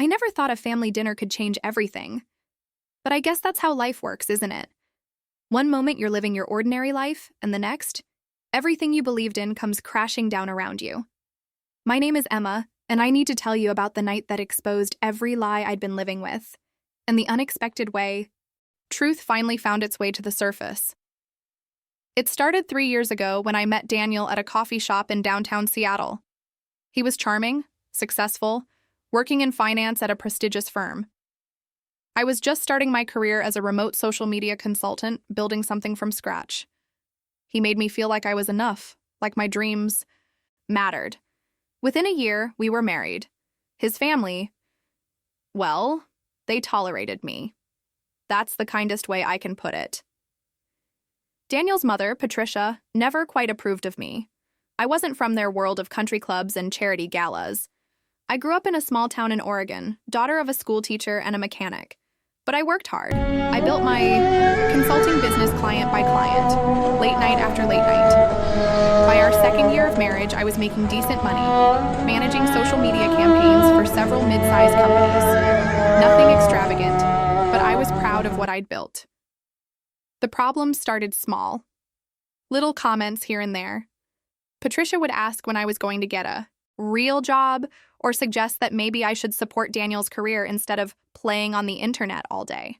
I never thought a family dinner could change everything. But I guess that's how life works, isn't it? One moment you're living your ordinary life, and the next, everything you believed in comes crashing down around you. My name is Emma, and I need to tell you about the night that exposed every lie I'd been living with, and the unexpected way truth finally found its way to the surface. It started 3 years ago when I met Daniel at a coffee shop in downtown Seattle. He was charming, successful, working in finance at a prestigious firm. I was just starting my career as a remote social media consultant, building something from scratch. He made me feel like I was enough, like my dreams mattered. Within a year, we were married. His family, well, they tolerated me. That's the kindest way I can put it. Daniel's mother, Patricia, never quite approved of me. I wasn't from their world of country clubs and charity galas. I grew up in a small town in Oregon, daughter of a school teacher and a mechanic. But I worked hard. I built my consulting business client by client, late night after late night. By our second year of marriage, I was making decent money, managing social media campaigns for several mid-sized companies. Nothing extravagant, but I was proud of what I'd built. The problems started small. Little comments here and there. Patricia would ask when I was going to get a real job or suggest that maybe I should support Daniel's career instead of playing on the internet all day.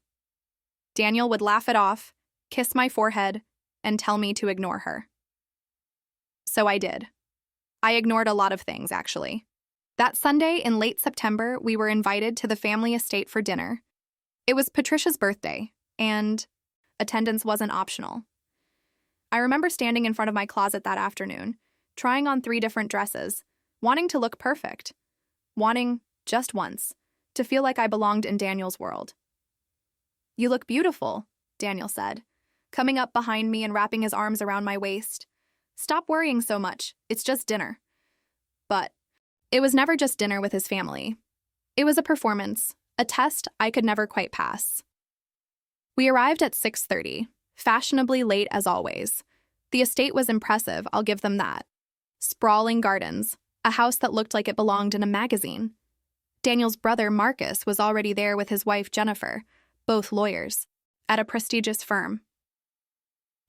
Daniel would laugh it off, kiss my forehead, and tell me to ignore her. So I did. I ignored a lot of things, actually. That Sunday in late September, we were invited to the family estate for dinner. It was Patricia's birthday, and attendance wasn't optional. I remember standing in front of my closet that afternoon, trying on 3 different dresses, wanting to look perfect, wanting, just once, to feel like I belonged in Daniel's world. "You look beautiful," Daniel said, coming up behind me and wrapping his arms around my waist. "Stop worrying so much, it's just dinner." But it was never just dinner with his family. It was a performance, a test I could never quite pass. We arrived at 6:30, fashionably late as always. The estate was impressive, I'll give them that. Sprawling gardens, a house that looked like it belonged in a magazine. Daniel's brother, Marcus, was already there with his wife, Jennifer, both lawyers, at a prestigious firm.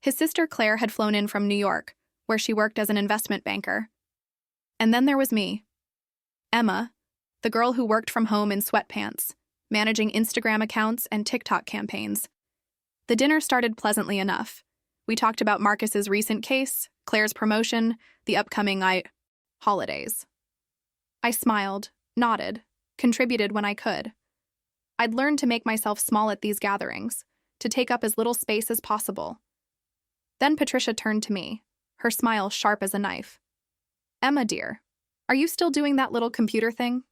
His sister, Claire, had flown in from New York, where she worked as an investment banker. And then there was me, Emma, the girl who worked from home in sweatpants, managing Instagram accounts and TikTok campaigns. The dinner started pleasantly enough. We talked about Marcus's recent case, Claire's promotion, the upcoming holidays. I smiled, nodded, contributed when I could. I'd learned to make myself small at these gatherings, to take up as little space as possible. Then Patricia turned to me, her smile sharp as a knife. "Emma, dear, are you still doing that little computer thing?"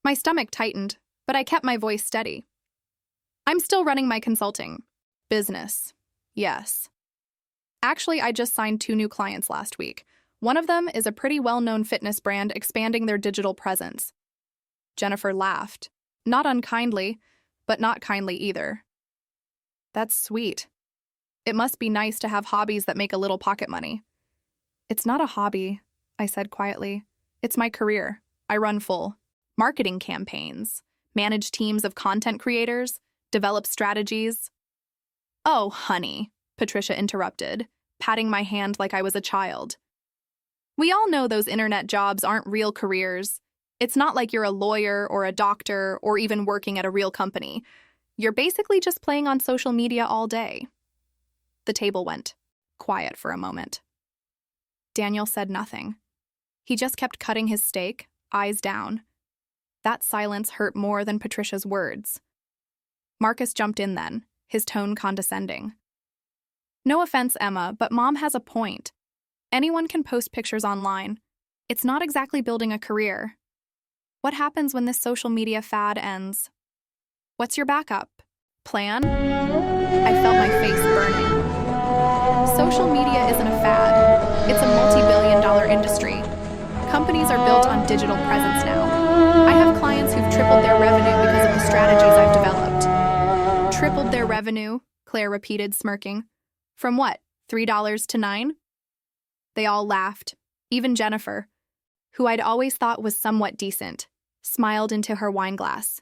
My stomach tightened, but I kept my voice steady. "I'm still running my consulting business. Yes. Actually, I just signed 2 new clients last week. One of them is a pretty well-known fitness brand expanding their digital presence." Jennifer laughed, not unkindly, but not kindly either. "That's sweet. It must be nice to have hobbies that make a little pocket money." "It's not a hobby," I said quietly. "It's my career. I run full marketing campaigns, manage teams of content creators, develop strategies." "Oh, honey," Patricia interrupted, patting my hand like I was a child. "We all know those internet jobs aren't real careers. It's not like you're a lawyer or a doctor or even working at a real company. You're basically just playing on social media all day." The table went quiet for a moment. Daniel said nothing. He just kept cutting his steak, eyes down. That silence hurt more than Patricia's words. Marcus jumped in then, his tone condescending. "No offense, Emma, but Mom has a point. Anyone can post pictures online. It's not exactly building a career. What happens when this social media fad ends? What's your backup plan?" I felt my face burning. Social media isn't a fad. It's a multi-billion-dollar industry. Companies are built on digital presence now. I have clients who've tripled their revenue because of the strategies I've developed. "Tripled their revenue," Claire repeated, smirking. "From what, $3 to $9? They all laughed, even Jennifer, who I'd always thought was somewhat decent, smiled into her wine glass.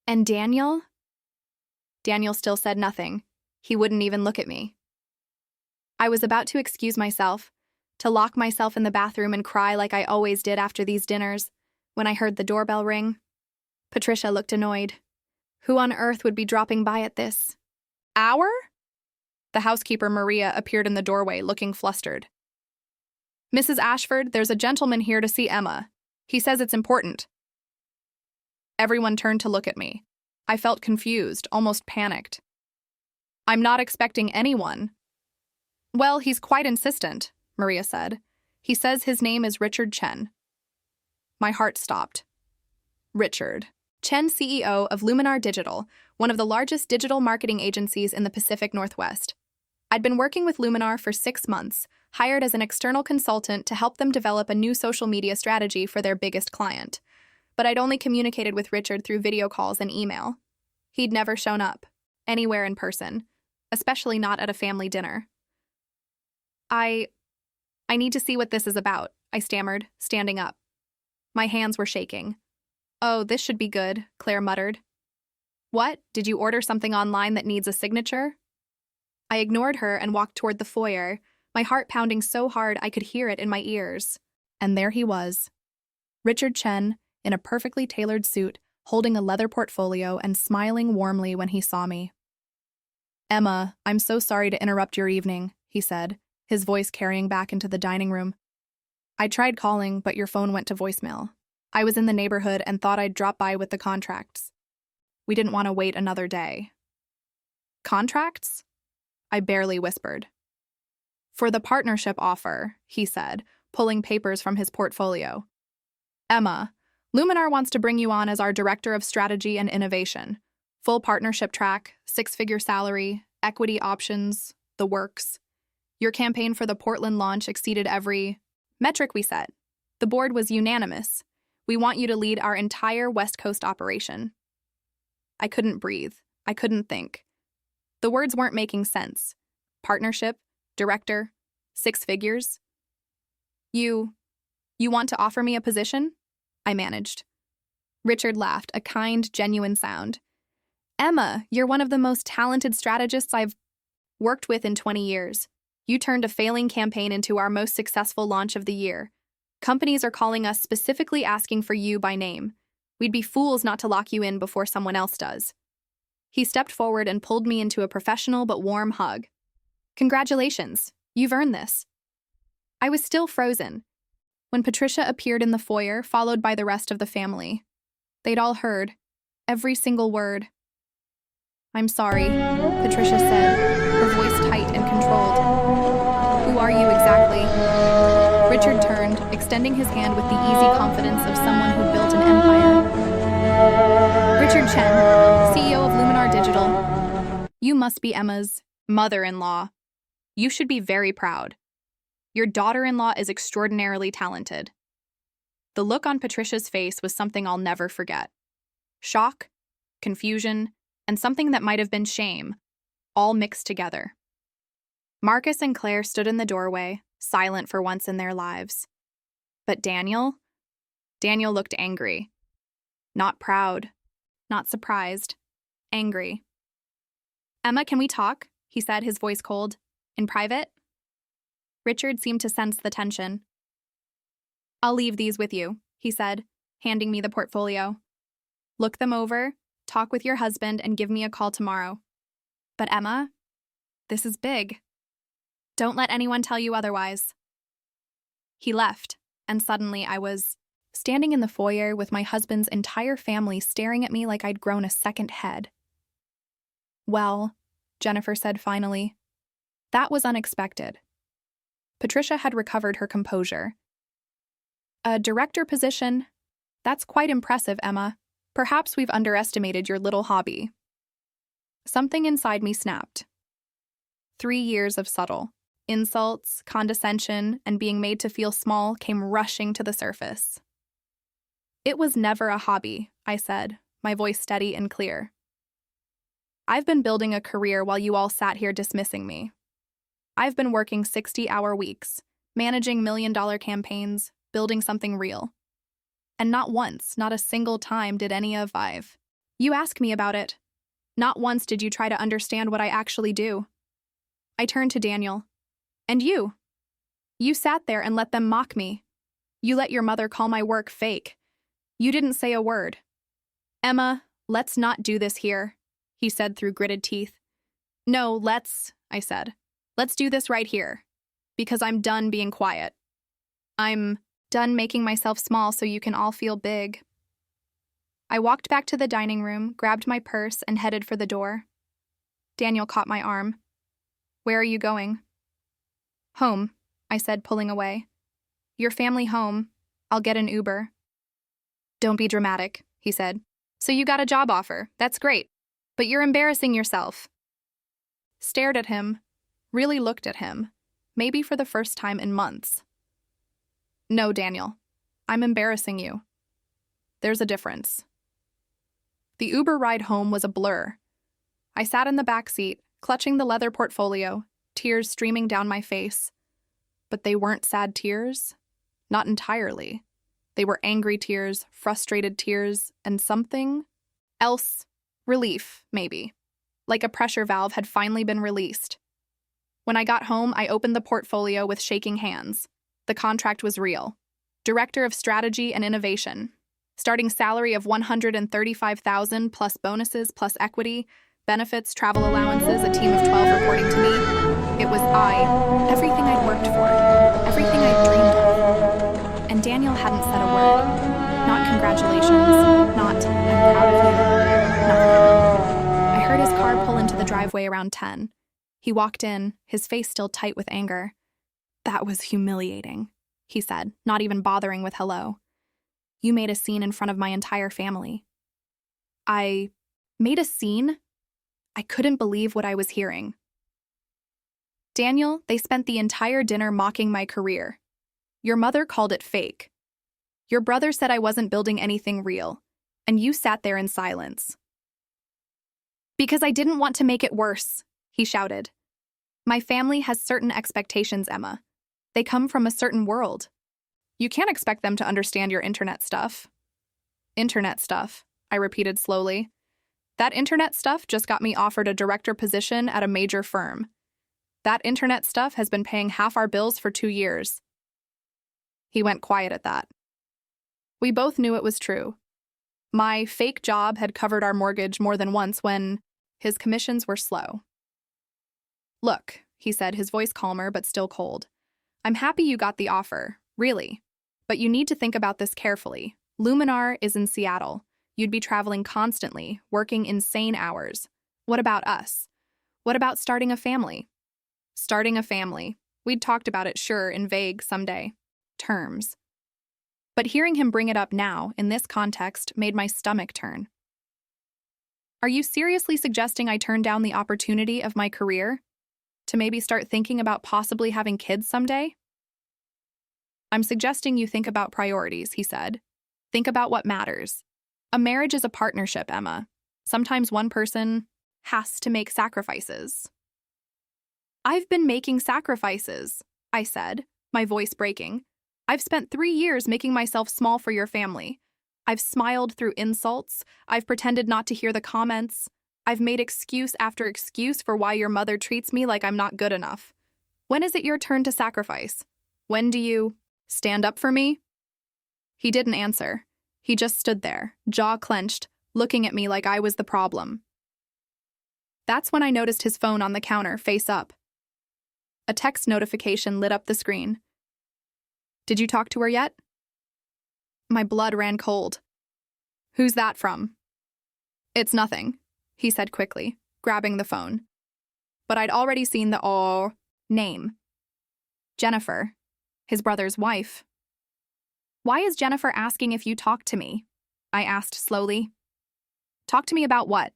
And Daniel? Daniel still said nothing. He wouldn't even look at me. I was about to excuse myself, to lock myself in the bathroom and cry like I always did after these dinners, when I heard the doorbell ring. Patricia looked annoyed. Who on earth would be dropping by at this hour? The housekeeper, Maria, appeared in the doorway, looking flustered. Mrs. Ashford, there's a gentleman here to see Emma. He says it's important. Everyone turned to look at me. I felt confused, almost panicked. I'm not expecting anyone. Well, he's quite insistent, Maria said. He says his name is Richard Chen. My heart stopped. Richard. Chen, CEO of Luminar Digital, one of the largest digital marketing agencies in the Pacific Northwest. I'd been working with Luminar for 6 months, hired as an external consultant to help them develop a new social media strategy for their biggest client. But I'd only communicated with Richard through video calls and email. He'd never shown up, anywhere in person, especially not at a family dinner. I need to see what this is about, I stammered, standing up. My hands were shaking. Oh, this should be good, Claire muttered. What? Did you order something online that needs a signature? I ignored her and walked toward the foyer, my heart pounding so hard I could hear it in my ears. And there he was. Richard Chen, in a perfectly tailored suit, holding a leather portfolio and smiling warmly when he saw me. Emma, I'm so sorry to interrupt your evening, he said, his voice carrying back into the dining room. I tried calling, but your phone went to voicemail. I was in the neighborhood and thought I'd drop by with the contracts. We didn't want to wait another day. Contracts? I barely whispered. For the partnership offer, he said, pulling papers from his portfolio. Emma, Luminar wants to bring you on as our Director of Strategy and Innovation. Full partnership track, 6-figure salary, equity options, the works. Your campaign for the Portland launch exceeded every metric we set. The board was unanimous. We want you to lead our entire West Coast operation. I couldn't breathe. I couldn't think. The words weren't making sense. Partnership, director, 6 figures. You want to offer me a position? I managed. Richard laughed, a kind, genuine sound. Emma, you're one of the most talented strategists I've worked with in 20 years. You turned a failing campaign into our most successful launch of the year. Companies are calling us specifically asking for you by name. We'd be fools not to lock you in before someone else does. He stepped forward and pulled me into a professional but warm hug. Congratulations, you've earned this. I was still frozen when Patricia appeared in the foyer, followed by the rest of the family. They'd all heard, every single word. I'm sorry, Patricia said, her voice tight and controlled. Who are you exactly? Richard turned, extending his hand with the easy confidence of someone who built an empire. Richard Chen, CEO of Luminar Digital. You must be Emma's mother-in-law. You should be very proud. Your daughter-in-law is extraordinarily talented. The look on Patricia's face was something I'll never forget. Shock, confusion, and something that might have been shame, all mixed together. Marcus and Claire stood in the doorway, silent for once in their lives. But Daniel looked angry. Not proud, not surprised, angry. Emma, can we talk? He said, his voice cold. In private? Richard seemed to sense the tension. I'll leave these with you, he said, handing me the portfolio. Look them over, talk with your husband, and give me a call tomorrow. But Emma, this is big. Don't let anyone tell you otherwise. He left, and suddenly I was standing in the foyer with my husband's entire family staring at me like I'd grown a second head. Well, Jennifer said finally, that was unexpected. Patricia had recovered her composure. A director position? That's quite impressive, Emma. Perhaps we've underestimated your little hobby. Something inside me snapped. 3 years of subtle insults, condescension, and being made to feel small came rushing to the surface. It was never a hobby, I said, my voice steady and clear. I've been building a career while you all sat here dismissing me. I've been working 60-hour weeks, managing million-dollar campaigns, building something real. And not once, not a single time did any of five. You ask me about it. Not once did you try to understand what I actually do. I turned to Daniel. And you? You sat there and let them mock me. You let your mother call my work fake. You didn't say a word. Emma, let's not do this here, he said through gritted teeth. No, I said. Let's do this right here. Because I'm done being quiet. I'm done making myself small so you can all feel big. I walked back to the dining room, grabbed my purse, and headed for the door. Daniel caught my arm. Where are you going? Home, I said, pulling away. Your family home. I'll get an Uber. Don't be dramatic, he said. So you got a job offer. That's great. But you're embarrassing yourself. Stared at him. Really looked at him. Maybe for the first time in months. No, Daniel. I'm embarrassing you. There's a difference. The Uber ride home was a blur. I sat in the back seat, clutching the leather portfolio, tears streaming down my face. But they weren't sad tears. Not entirely. They were angry tears, frustrated tears, and something else. Relief, maybe. Like a pressure valve had finally been released. When I got home, I opened the portfolio with shaking hands. The contract was real. Director of Strategy and Innovation. Starting salary of $135,000 plus bonuses plus equity, benefits, travel allowances, a team of 12 reporting to me. It was everything I'd worked for, everything I'd dreamed of. And Daniel hadn't said a word. Not congratulations, not I'm proud of you, nothing. I heard his car pull into the driveway around 10. He walked in, his face still tight with anger. That was humiliating, he said, not even bothering with hello. You made a scene in front of my entire family. I made a scene? I couldn't believe what I was hearing. Daniel, they spent the entire dinner mocking my career. Your mother called it fake. Your brother said I wasn't building anything real, and you sat there in silence. Because I didn't want to make it worse, he shouted. My family has certain expectations, Emma. They come from a certain world. You can't expect them to understand your internet stuff. Internet stuff, I repeated slowly. That internet stuff just got me offered a director position at a major firm. That internet stuff has been paying half our bills for 2 years. He went quiet at that. We both knew it was true. My fake job had covered our mortgage more than once when his commissions were slow. Look, he said, his voice calmer but still cold. I'm happy you got the offer, really. But you need to think about this carefully. Luminar is in Seattle. You'd be traveling constantly, working insane hours. What about us? What about starting a family? Starting a family. We'd talked about it, sure, in vague, someday terms. But hearing him bring it up now, in this context, made my stomach turn. Are you seriously suggesting I turn down the opportunity of my career? To maybe start thinking about possibly having kids someday? I'm suggesting you think about priorities, he said. Think about what matters. A marriage is a partnership, Emma. Sometimes one person has to make sacrifices. I've been making sacrifices, I said, my voice breaking. I've spent 3 years making myself small for your family. I've smiled through insults. I've pretended not to hear the comments. I've made excuse after excuse for why your mother treats me like I'm not good enough. When is it your turn to sacrifice? When do you stand up for me? He didn't answer. He just stood there, jaw clenched, looking at me like I was the problem. That's when I noticed his phone on the counter, face up. A text notification lit up the screen. Did you talk to her yet? My blood ran cold. Who's that from? It's nothing, he said quickly, grabbing the phone. But I'd already seen the name. Jennifer, his brother's wife. Why is Jennifer asking if you talked to me? I asked slowly. Talk to me about what?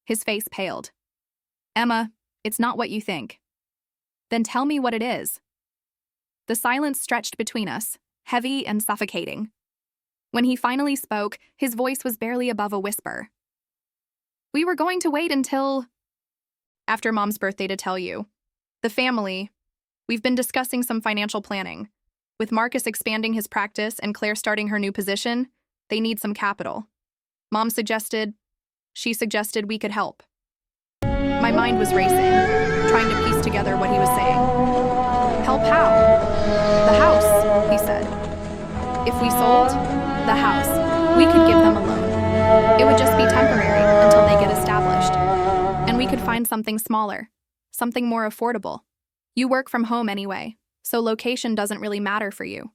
His face paled. Emma, it's not what you think. Then tell me what it is. The silence stretched between us, heavy and suffocating. When he finally spoke, his voice was barely above a whisper. We were going to wait until after Mom's birthday to tell you. The family, we've been discussing some financial planning. With Marcus expanding his practice and Claire starting her new position, they need some capital. She suggested we could help. My mind was racing, trying to piece together what he was saying. Help how? The house, he said. If we sold the house, we could give them a loan. It would just be temporary until they get established. And we could find something smaller, something more affordable. You work from home anyway, so location doesn't really matter for you.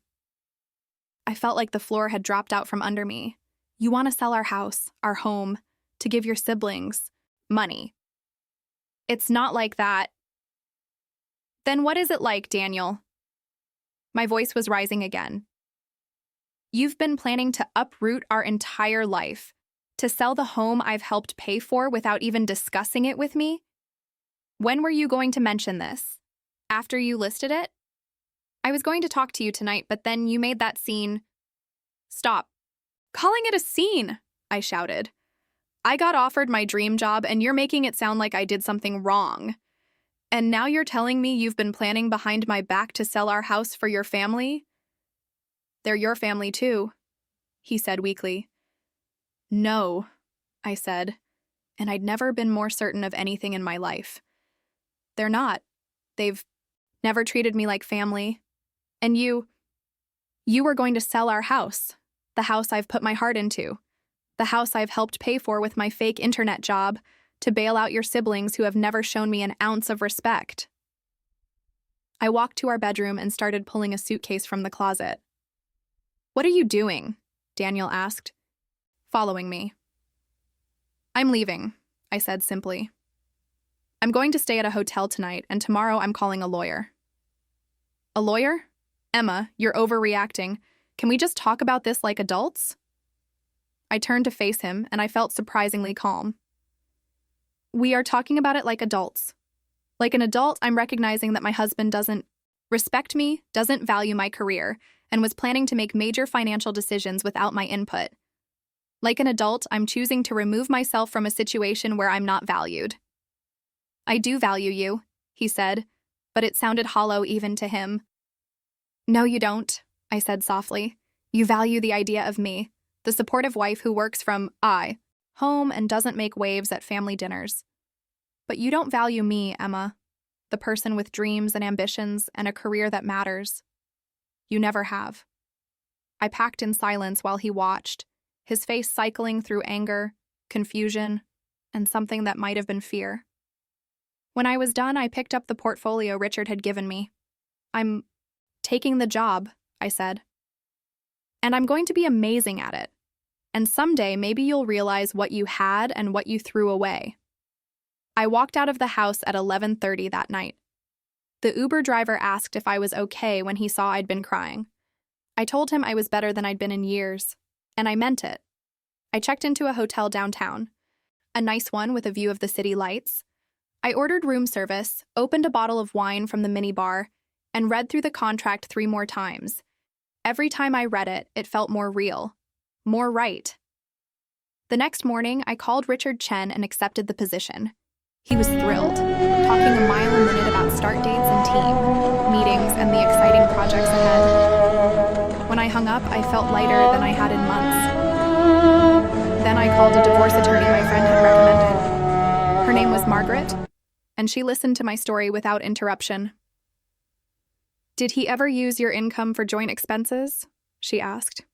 I felt like the floor had dropped out from under me. You want to sell our house, our home, to give your siblings money. It's not like that. Then what is it like, Daniel? My voice was rising again. You've been planning to uproot our entire life, to sell the home I've helped pay for without even discussing it with me? When were you going to mention this? After you listed it? I was going to talk to you tonight, but then you made that scene. Stop. Calling it a scene, I shouted. I got offered my dream job and you're making it sound like I did something wrong. And now you're telling me you've been planning behind my back to sell our house for your family? They're your family too, he said weakly. No, I said, and I'd never been more certain of anything in my life. They're not. They've never treated me like family. And you were going to sell our house, the house I've put my heart into, the house I've helped pay for with my fake internet job, to bail out your siblings who have never shown me an ounce of respect. I walked to our bedroom and started pulling a suitcase from the closet. What are you doing? Daniel asked, following me. I'm leaving, I said simply. I'm going to stay at a hotel tonight, and tomorrow I'm calling a lawyer. A lawyer? Emma, you're overreacting. Can we just talk about this like adults? I turned to face him, and I felt surprisingly calm. We are talking about it like adults. Like an adult, I'm recognizing that my husband doesn't respect me, doesn't value my career, and was planning to make major financial decisions without my input. Like an adult, I'm choosing to remove myself from a situation where I'm not valued. I do value you, he said, but it sounded hollow even to him. No, you don't, I said softly. You value the idea of me, the supportive wife who works from home and doesn't make waves at family dinners. But you don't value me, Emma, the person with dreams and ambitions and a career that matters. You never have. I packed in silence while he watched, his face cycling through anger, confusion, and something that might have been fear. When I was done, I picked up the portfolio Richard had given me. I'm taking the job, I said. And I'm going to be amazing at it. And someday maybe you'll realize what you had and what you threw away. I walked out of the house at 11:30 that night. The Uber driver asked if I was okay when he saw I'd been crying. I told him I was better than I'd been in years, and I meant it. I checked into a hotel downtown, a nice one with a view of the city lights. I ordered room service, opened a bottle of wine from the minibar, and read through the contract 3 more times. Every time I read it, it felt more real, more right. The next morning, I called Richard Chen and accepted the position. He was thrilled, talking a mile a minute about start dates and team, meetings, and the exciting projects ahead. When I hung up, I felt lighter than I had in months. Then I called a divorce attorney my friend had recommended. Her name was Margaret, and she listened to my story without interruption. Did he ever use your income for joint expenses? She asked.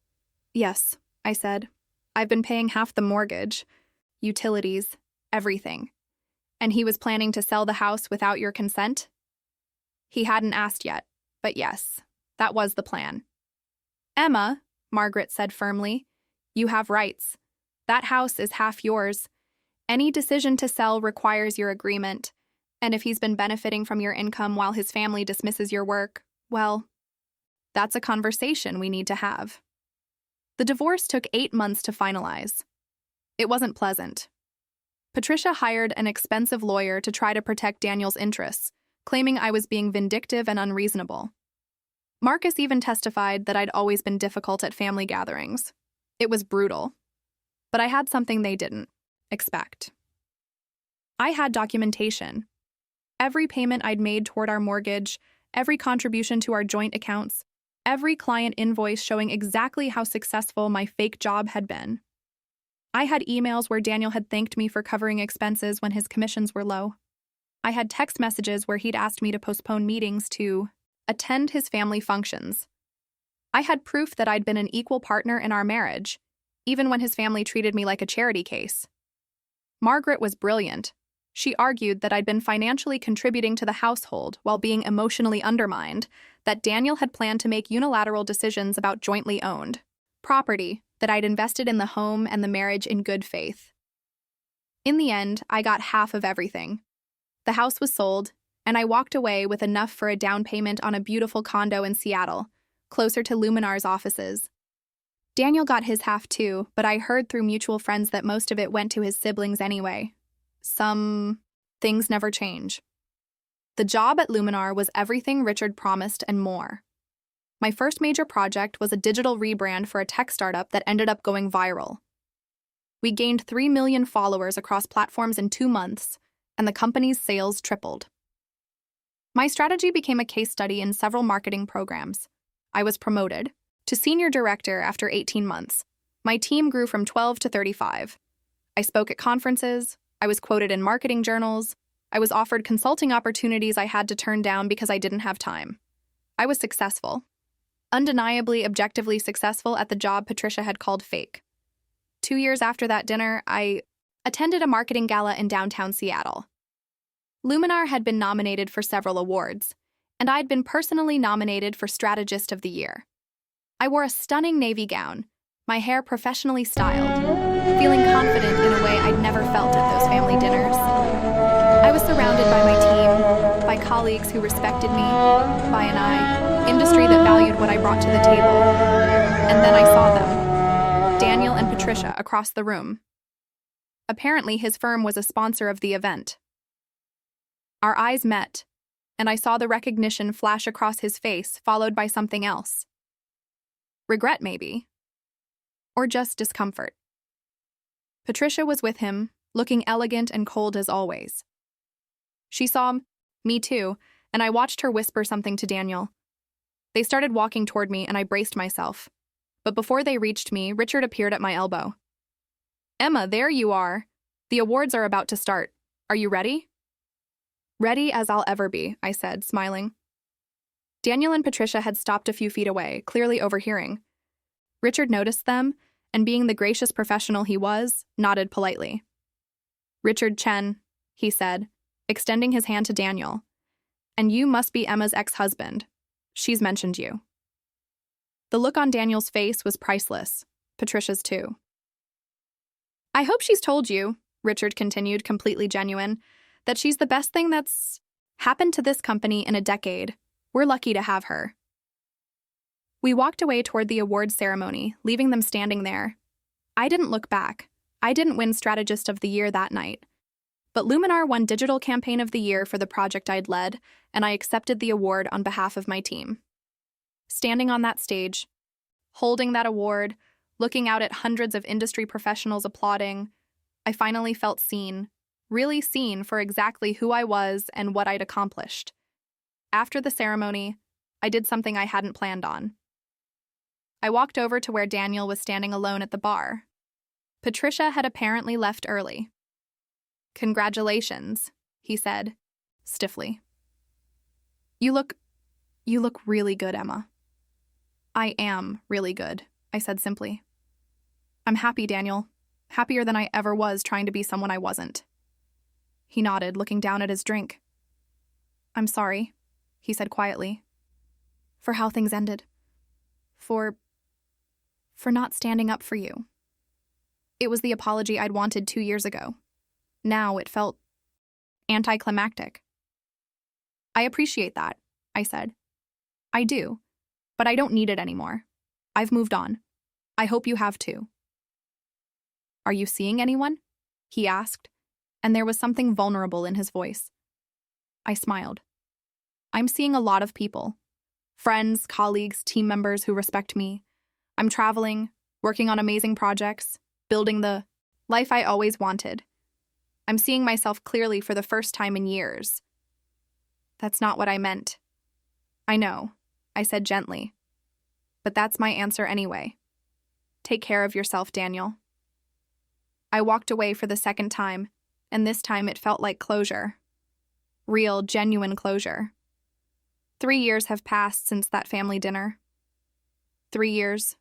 Yes, I said. I've been paying half the mortgage, utilities, everything. And he was planning to sell the house without your consent? He hadn't asked yet, but yes, that was the plan. Emma, Margaret said firmly, you have rights. That house is half yours. Any decision to sell requires your agreement, and if he's been benefiting from your income while his family dismisses your work, well, that's a conversation we need to have. The divorce took 8 months to finalize. It wasn't pleasant. Patricia hired an expensive lawyer to try to protect Daniel's interests, claiming I was being vindictive and unreasonable. Marcus even testified that I'd always been difficult at family gatherings. It was brutal. But I had something they didn't expect. I had documentation. Every payment I'd made toward our mortgage, every contribution to our joint accounts, every client invoice showing exactly how successful my fake job had been. I had emails where Daniel had thanked me for covering expenses when his commissions were low. I had text messages where he'd asked me to postpone meetings to attend his family functions. I had proof that I'd been an equal partner in our marriage, even when his family treated me like a charity case. Margaret was brilliant. She argued that I'd been financially contributing to the household while being emotionally undermined, that Daniel had planned to make unilateral decisions about jointly owned property, that I'd invested in the home and the marriage in good faith. In the end, I got half of everything. The house was sold, and I walked away with enough for a down payment on a beautiful condo in Seattle, closer to Luminar's offices. Daniel got his half too, but I heard through mutual friends that most of it went to his siblings anyway. Some things never change. The job at Luminar was everything Richard promised and more. My first major project was a digital rebrand for a tech startup that ended up going viral. We gained 3 million followers across platforms in 2 months, and the company's sales tripled. My strategy became a case study in several marketing programs. I was promoted to senior director after 18 months. My team grew from 12 to 35. I spoke at conferences. I was quoted in marketing journals. I was offered consulting opportunities I had to turn down because I didn't have time. I was successful. Undeniably, objectively successful at the job Patricia had called fake. 2 years after that dinner, I attended a marketing gala in downtown Seattle. Luminar had been nominated for several awards, and I'd been personally nominated for Strategist of the Year. I wore a stunning navy gown, my hair professionally styled, feeling confident in a way I'd never felt at those family dinners. I was surrounded by my team, by colleagues who respected me, by an industry that valued what I brought to the table. And then I saw them, Daniel and Patricia, across the room. Apparently, his firm was a sponsor of the event. Our eyes met, and I saw the recognition flash across his face, followed by something else. Regret, maybe. Or just discomfort. Patricia was with him, looking elegant and cold as always. She saw me too, and I watched her whisper something to Daniel. They started walking toward me, and I braced myself. But before they reached me, Richard appeared at my elbow. "Emma, there you are. The awards are about to start. Are you ready?" "Ready as I'll ever be," I said, smiling. Daniel and Patricia had stopped a few feet away, clearly overhearing. Richard noticed them, and being the gracious professional he was, nodded politely. "Richard Chen," he said, extending his hand to Daniel. "And you must be Emma's ex-husband. She's mentioned you." The look on Daniel's face was priceless, Patricia's too. "I hope she's told you," Richard continued, completely genuine, "that she's the best thing that's happened to this company in a decade. We're lucky to have her." We walked away toward the awards ceremony, leaving them standing there. I didn't look back. I didn't win Strategist of the Year that night. But Luminar won Digital Campaign of the Year for the project I'd led, and I accepted the award on behalf of my team. Standing on that stage, holding that award, looking out at hundreds of industry professionals applauding, I finally felt seen, really seen for exactly who I was and what I'd accomplished. After the ceremony, I did something I hadn't planned on. I walked over to where Daniel was standing alone at the bar. Patricia had apparently left early. "Congratulations," he said, stiffly. You look really good, Emma." "I am really good," I said simply. "I'm happy, Daniel. Happier than I ever was trying to be someone I wasn't." He nodded, looking down at his drink. "I'm sorry," he said quietly, "for how things ended. For not standing up for you. It was the apology I'd wanted 2 years ago. Now it felt anticlimactic." "I appreciate that," I said. "I do, but I don't need it anymore. I've moved on. I hope you have too." "Are you seeing anyone?" he asked, and there was something vulnerable in his voice. I smiled. "I'm seeing a lot of people. Friends, colleagues, team members who respect me. I'm traveling, working on amazing projects, building the life I always wanted. I'm seeing myself clearly for the first time in years." "That's not what I meant." "I know," I said gently. but that's my answer anyway. Take care of yourself, Daniel. I walked away for the second time, and this time it felt like closure. Real, genuine closure. 3 years have passed since that family dinner. 3 years.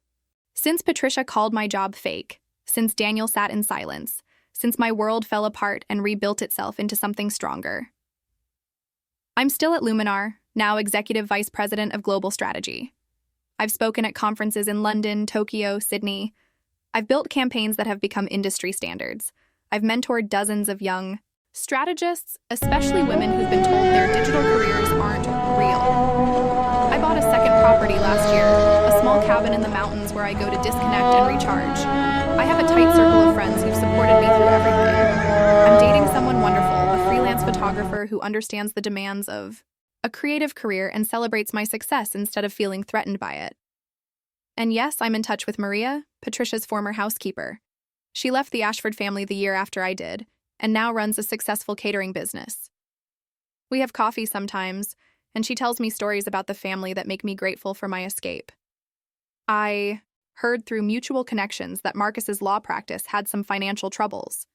Since Patricia called my job fake, since Daniel sat in silence, since my world fell apart and rebuilt itself into something stronger. I'm still at Luminar, now Executive Vice President of Global Strategy. I've spoken at conferences in London, Tokyo, Sydney. I've built campaigns that have become industry standards. I've mentored dozens of young strategists, especially women who've been told their digital careers aren't real. I bought a second property last year, a small cabin in the mountains where I go to disconnect and recharge. I have a tight circle of friends who've supported me through everything. I'm dating someone wonderful, a freelance photographer who understands the demands of a creative career and celebrates my success instead of feeling threatened by it. And yes, I'm in touch with Maria, Patricia's former housekeeper. She left the Ashford family the year after I did, and now runs a successful catering business. We have coffee sometimes, and she tells me stories about the family that make me grateful for my escape. I heard through mutual connections that Marcus's law practice had some financial troubles,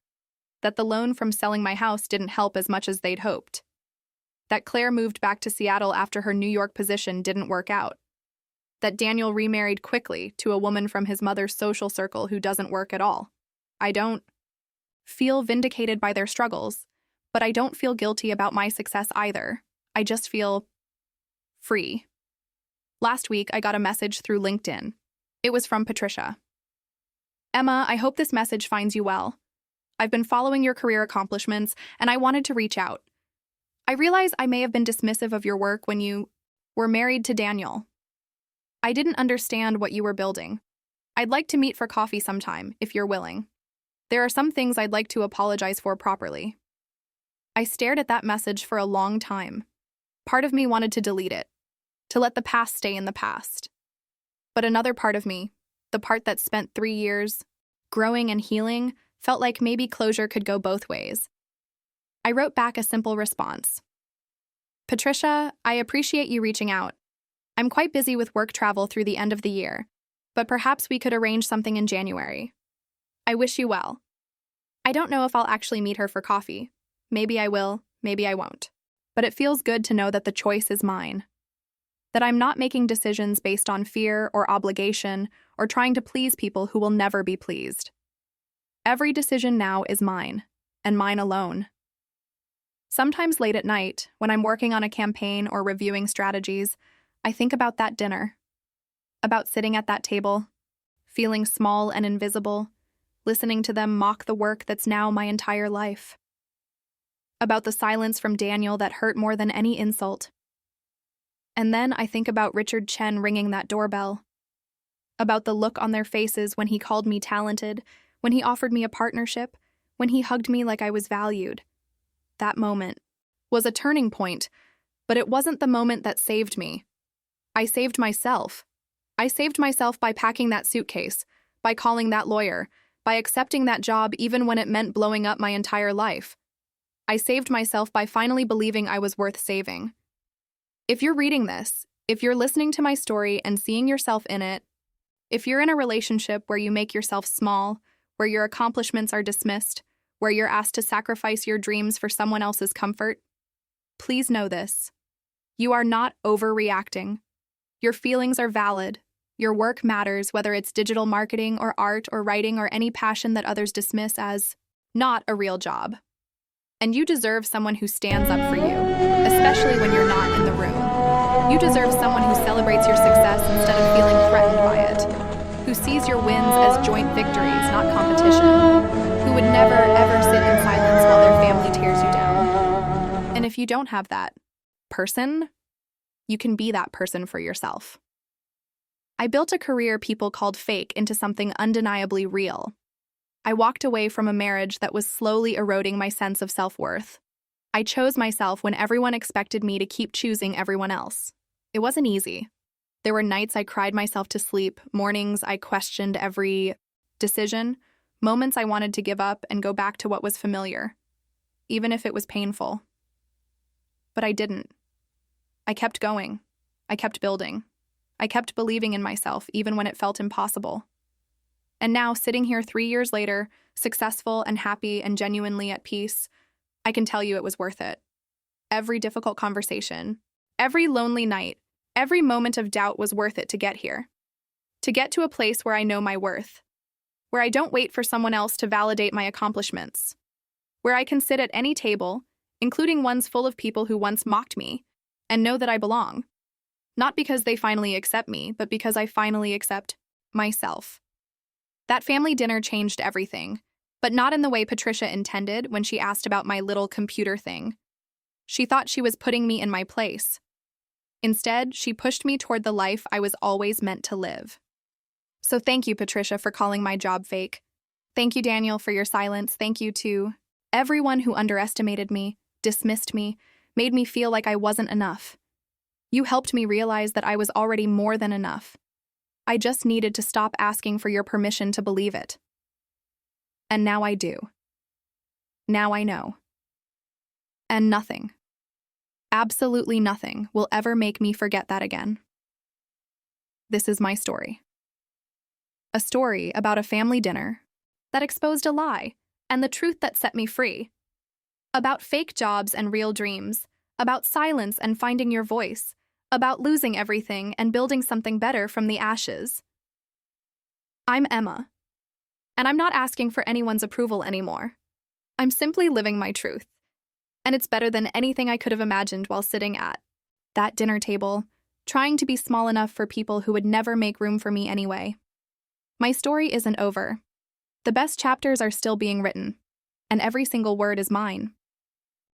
that the loan from selling my house didn't help as much as they'd hoped, that Claire moved back to Seattle after her New York position didn't work out, that Daniel remarried quickly to a woman from his mother's social circle who doesn't work at all. I don't feel vindicated by their struggles, but I don't feel guilty about my success either. I just feel free. Last week, I got a message through LinkedIn. It was from Patricia. Emma, I hope this message finds you well. I've been following your career accomplishments, and I wanted to reach out. I realize I may have been dismissive of your work when you were married to Daniel. I didn't understand what you were building. I'd like to meet for coffee sometime, if you're willing. There are some things I'd like to apologize for properly. I stared at that message for a long time. Part of me wanted to delete it, to let the past stay in the past. But another part of me, the part that spent 3 years growing and healing, felt like maybe closure could go both ways. I wrote back a simple response. Patricia, I appreciate you reaching out. I'm quite busy with work travel through the end of the year, but perhaps we could arrange something in January. I wish you well. I don't know if I'll actually meet her for coffee. Maybe I will, maybe I won't. But it feels good to know that the choice is mine. That I'm not making decisions based on fear or obligation or trying to please people who will never be pleased. Every decision now is mine, and mine alone. Sometimes late at night, when I'm working on a campaign or reviewing strategies, I think about that dinner. About sitting at that table, feeling small and invisible, listening to them mock the work that's now my entire life. About the silence from Daniel that hurt more than any insult. And then I think about Richard Chen ringing that doorbell. About the look on their faces when he called me talented, when he offered me a partnership, when he hugged me like I was valued. That moment was a turning point, but it wasn't the moment that saved me. I saved myself. I saved myself by packing that suitcase, by calling that lawyer, by accepting that job even when it meant blowing up my entire life. I saved myself by finally believing I was worth saving. If you're reading this, if you're listening to my story and seeing yourself in it, if you're in a relationship where you make yourself small, where your accomplishments are dismissed, where you're asked to sacrifice your dreams for someone else's comfort, please know this. You are not overreacting. Your feelings are valid. Your work matters, whether it's digital marketing or art or writing or any passion that others dismiss as not a real job. And you deserve someone who stands up for you, especially when you're not in the room. You deserve someone who celebrates your success instead of feeling threatened by it, who sees your wins as joint victories, not competition, who would never, ever sit in silence while their family tears you down. And if you don't have that person, you can be that person for yourself. I built a career people called fake into something undeniably real. I walked away from a marriage that was slowly eroding my sense of self-worth. I chose myself when everyone expected me to keep choosing everyone else. It wasn't easy. There were nights I cried myself to sleep, mornings I questioned every decision, moments I wanted to give up and go back to what was familiar, even if it was painful. But I didn't. I kept going. I kept building. I kept believing in myself even when it felt impossible. And now, sitting here 3 years later, successful and happy and genuinely at peace, I can tell you it was worth it. Every difficult conversation, every lonely night, every moment of doubt was worth it to get here. To get to a place where I know my worth, where I don't wait for someone else to validate my accomplishments, where I can sit at any table, including ones full of people who once mocked me, and know that I belong. Not because they finally accept me, but because I finally accept myself. That family dinner changed everything, but not in the way Patricia intended when she asked about my little computer thing. She thought she was putting me in my place. Instead, she pushed me toward the life I was always meant to live. So thank you, Patricia, for calling my job fake. Thank you, Daniel, for your silence. Thank you to everyone who underestimated me, dismissed me, made me feel like I wasn't enough. You helped me realize that I was already more than enough. I just needed to stop asking for your permission to believe it. And now I do. Now I know. And nothing, absolutely nothing, will ever make me forget that again. This is my story. A story about a family dinner that exposed a lie and the truth that set me free. About fake jobs and real dreams, about silence and finding your voice, about losing everything and building something better from the ashes. I'm Emma, and I'm not asking for anyone's approval anymore. I'm simply living my truth, and it's better than anything I could have imagined while sitting at that dinner table, trying to be small enough for people who would never make room for me anyway. My story isn't over. The best chapters are still being written, and every single word is mine.